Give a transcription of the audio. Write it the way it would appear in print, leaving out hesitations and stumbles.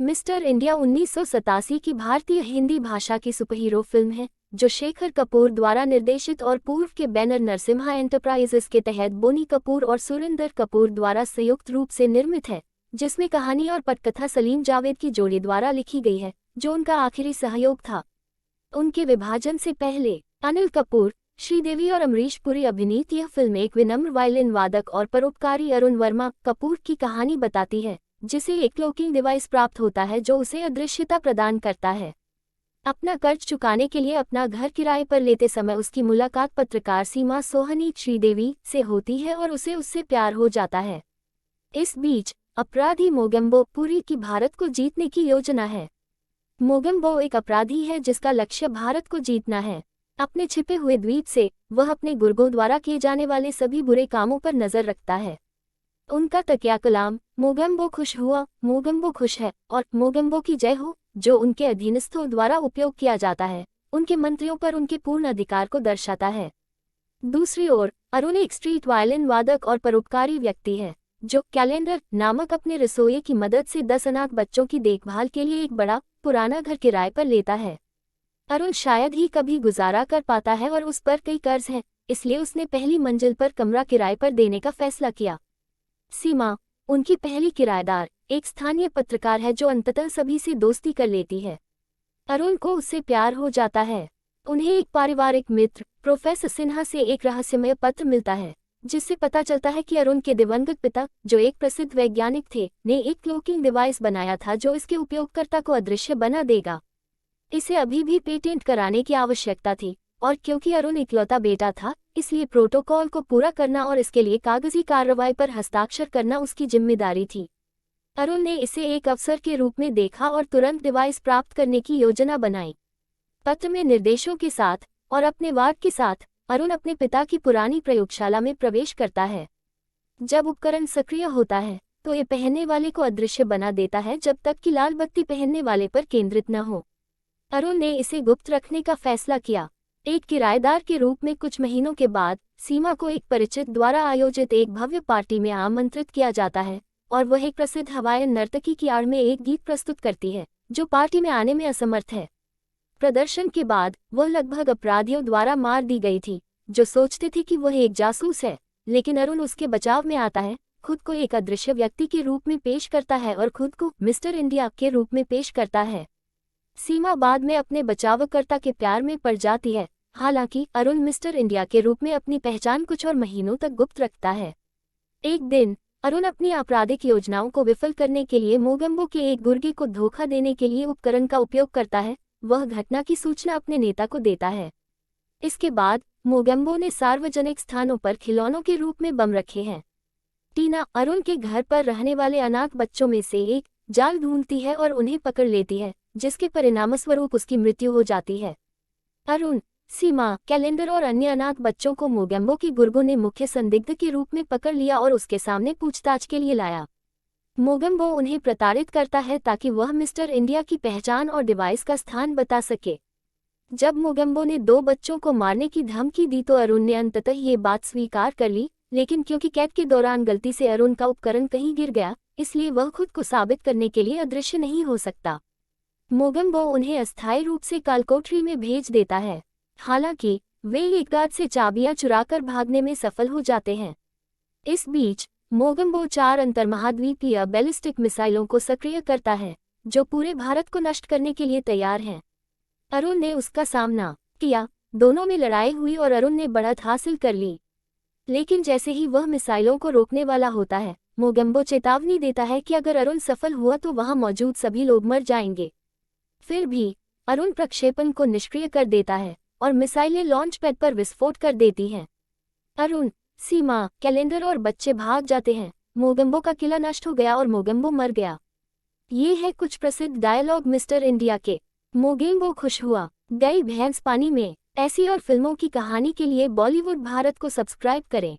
Mister India 1987 की भारतीय हिंदी भाषा की सुपरहीरो फिल्म है जो शेखर कपूर द्वारा निर्देशित और पूर्व के बैनर नरसिम्हा एंटरप्राइजेस के तहत बोनी कपूर और सुरिंदर कपूर द्वारा संयुक्त रूप से निर्मित है, जिसमें कहानी और पटकथा सलीम जावेद की जोड़ी द्वारा लिखी गई है, जो उनका आखिरी सहयोग था। उनके विभाजन से पहले अनिल कपूर, श्रीदेवी और अमरीश पुरी अभिनीत यह फिल्म एक विनम्र वायलिन वादक और परोपकारी अरुण वर्मा कपूर की कहानी बताती है, जिसे एक क्लोकिंग डिवाइस प्राप्त होता है जो उसे अदृश्यता प्रदान करता है। अपना कर्ज चुकाने के लिए अपना घर किराए पर लेते समय उसकी मुलाकात पत्रकार सीमा सोहनी श्रीदेवी से होती है और उसे उससे प्यार हो जाता है। इस बीच अपराधी मोगेम्बो पुरी की भारत को जीतने की योजना है। मोगेम्बो एक अपराधी है जिसका लक्ष्य भारत को जीतना है। अपने छिपे हुए द्वीप से वह अपने गुर्गों द्वारा किए जाने वाले सभी बुरे कामों पर नजर रखता है। उनका तकिया कलाम मोगेम्बो खुश हुआ, मोगेम्बो खुश है और मोगेम्बो की जय हो, जो उनके अधीनस्थों द्वारा उपयोग किया जाता है, उनके मंत्रियों पर उनके पूर्ण अधिकार को दर्शाता है। दूसरी ओर अरुण एक स्ट्रीट वायलिन वादक और परोपकारी व्यक्ति है, जो कैलेंडर नामक अपने रसोइये की मदद से 10 अनाथ बच्चों की देखभाल के लिए एक बड़ा पुराना घर किराए पर लेता है। अरुण शायद ही कभी गुजारा कर पाता है और उस पर कई कर्ज हैं, इसलिए उसने पहली मंजिल पर कमरा किराए पर देने का फैसला किया। सीमा, उनकी पहली किराएदार, एक स्थानीय पत्रकार है जो अंततः सभी से दोस्ती कर लेती है। अरुण को उससे प्यार हो जाता है। उन्हें एक पारिवारिक मित्र प्रोफेसर सिन्हा से एक रहस्यमय पत्र मिलता है, जिससे पता चलता है कि अरुण के दिवंगत पिता, जो एक प्रसिद्ध वैज्ञानिक थे, ने एक क्लोकिंग डिवाइस बनाया था जो इसके उपयोगकर्ता को अदृश्य बना देगा। इसे अभी भी पेटेंट कराने की आवश्यकता थी, और क्योंकि अरुण इकलौता बेटा था, इसलिए प्रोटोकॉल को पूरा करना और इसके लिए कागजी कार्रवाई पर हस्ताक्षर करना उसकी जिम्मेदारी थी। अरुण ने इसे एक अवसर के रूप में देखा और तुरंत डिवाइस प्राप्त करने की योजना बनाई। पत्र में निर्देशों के साथ और अपने वाद के साथ अरुण अपने पिता की पुरानी प्रयोगशाला में प्रवेश करता है। जब उपकरण सक्रिय होता है तो ये पहनने वाले को अदृश्य बना देता है जब तक कि लाल बत्ती पहनने वाले पर केंद्रित न हो। अरुण ने इसे गुप्त रखने का फैसला किया। एक किराएदार के रूप में कुछ महीनों के बाद सीमा को एक परिचित द्वारा आयोजित एक भव्य पार्टी में आमंत्रित किया जाता है, और वह एक प्रसिद्ध हवाईयन नर्तकी की आड़ में एक गीत प्रस्तुत करती है, जो पार्टी में आने में असमर्थ है। प्रदर्शन के बाद वह लगभग अपराधियों द्वारा मार दी गई थी, जो सोचते थे कि वह एक जासूस है, लेकिन अरुण उसके बचाव में आता है, खुद को एक अदृश्य व्यक्ति के रूप में पेश करता है और खुद को मिस्टर इंडिया के रूप में पेश करता है। सीमा बाद में अपने बचावकर्ता के प्यार में पड़ जाती है, हालांकि अरुण मिस्टर इंडिया के रूप में अपनी पहचान कुछ और महीनों तक गुप्त रखता है। एक दिन अरुण अपनी आपराधिक योजनाओं को विफल करने के लिए मोगेम्बो के एक गुर्गे को धोखा देने के लिए उपकरण का उपयोग करता है। वह घटना की सूचना अपने नेता को देता है। इसके बाद मोगेम्बो ने सार्वजनिक स्थानों पर खिलौनों के रूप में बम रखे हैं। टीना अरुण के घर पर रहने वाले अनाथ बच्चों में से एक जाल ढूंढती है और उन्हें पकड़ लेती है, जिसके परिणामस्वरूप उसकी मृत्यु हो जाती है। अरुण, सीमा, कैलेंडर और अन्य अनाथ बच्चों को मोगेम्बो की गुर्गों ने मुख्य संदिग्ध के रूप में पकड़ लिया और उसके सामने पूछताछ के लिए लाया। मोगेम्बो उन्हें प्रताड़ित करता है ताकि वह मिस्टर इंडिया की पहचान और डिवाइस का स्थान बता सके। जब मोगेम्बो ने 2 बच्चों को मारने की धमकी दी तो अरुण ने अंततः ये बात स्वीकार कर ली, लेकिन क्योंकि कैद के दौरान गलती से अरुण का उपकरण कहीं गिर गया, इसलिए वह खुद को साबित करने के लिए अदृश्य नहीं हो सकता। मोगेम्बो उन्हें अस्थायी रूप से कालकोठरी में भेज देता है। हालांकि वे एक गार्ड से चाबियां चुराकर भागने में सफल हो जाते हैं। इस बीच मोगेम्बो 4 अंतर्महाद्वीपीय बैलिस्टिक मिसाइलों को सक्रिय करता है, जो पूरे भारत को नष्ट करने के लिए तैयार हैं। अरुण ने उसका सामना किया, दोनों में लड़ाई हुई और अरुण ने बढ़त हासिल कर ली। लेकिन जैसे ही वह मिसाइलों को रोकने वाला होता है, मोगेम्बो चेतावनी देता है कि अगर अरुण सफल हुआ तो वहां मौजूद सभी लोग मर जाएंगे। फिर भी अरुण प्रक्षेपण को निष्क्रिय कर देता है और मिसाइलें लॉन्च पैड पर विस्फोट कर देती हैं। अरुण, सीमा, कैलेंडर और बच्चे भाग जाते हैं। मोगेम्बो का किला नष्ट हो गया और मोगेम्बो मर गया। ये है कुछ प्रसिद्ध डायलॉग मिस्टर इंडिया के। मोगेम्बो खुश हुआ, गई भैंस पानी में। ऐसी और फिल्मों की कहानी के लिए बॉलीवुड भारत को सब्सक्राइब करें।